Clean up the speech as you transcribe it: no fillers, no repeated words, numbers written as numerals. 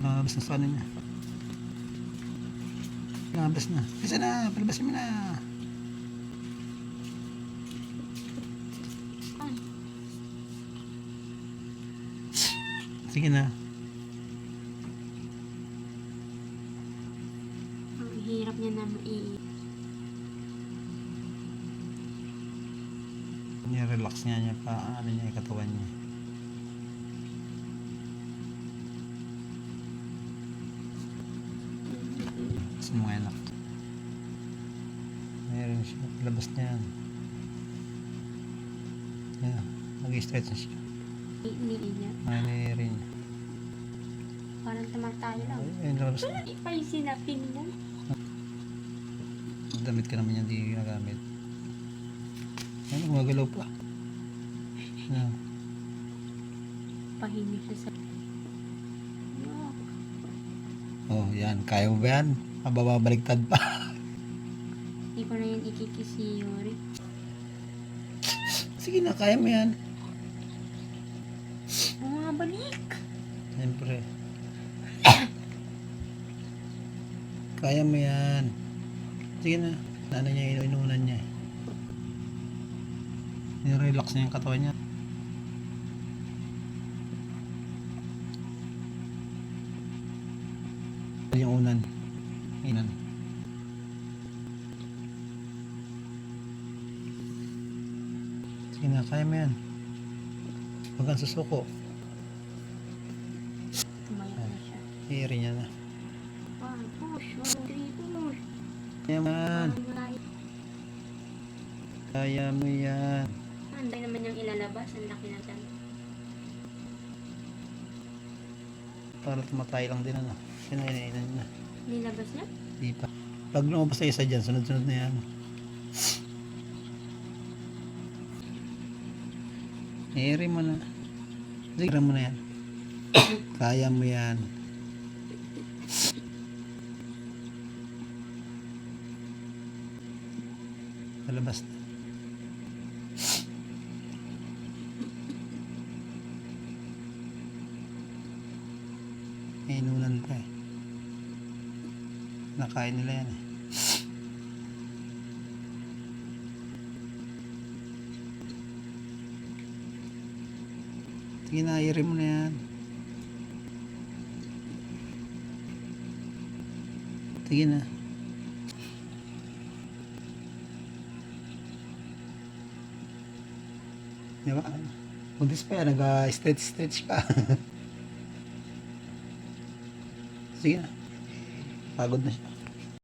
Nabas na sa ano niya. Nabas na. Isa na, palabasin mo na. Sige na. Ang hirap niya na Ni-relax niya pa, ano niya, katawan niya. Sa mga anak. Mayroon siya, labas niya yan. Yan, mag-stretch na siya. Iniin niya. Mayroon niya. Parang tamatay lang. Ayun, labas na. Wala pa yung sinapin mo. Damit ka naman yan, di ginagamit. Ayun, gumagalaw pa. Yan. Pahingi siya sa... Oh, yan. Kaya mo ba yan? Mababaliktad pa. Hindi ko na yun ikikisi, Yuri. Sige na, kaya mo yan. Bumabalik. Siyempre. Kaya mo yan. Sige na. Ano niya, inuunan niya. Nirelax niya yung katawan niya. Yung unan. Inan. Sige na, kaya mo yan. Huwag kang susuko. Tumayo na siya. Hiri niya na. 1, push. 1, 3, push. Kaya mo yan. Kaya mo yan. Anday naman yung ilalabas. Ang laki na dyan. Para tumatay lang din ano. Sinainan na. Nilabas niya? Di pa. Pag lumabas sa isa dyan, sunod-sunod na yan. Hiri mo na. Sige mo na yan. Kaya mo yan. Palabas na. Inunan pa eh. Nakain nila yan eh. Sige na, i-rim mo na yan. Sige na. Diba? Buntis pa yan, nag-stretch pa. Sige na. Pagod na siya.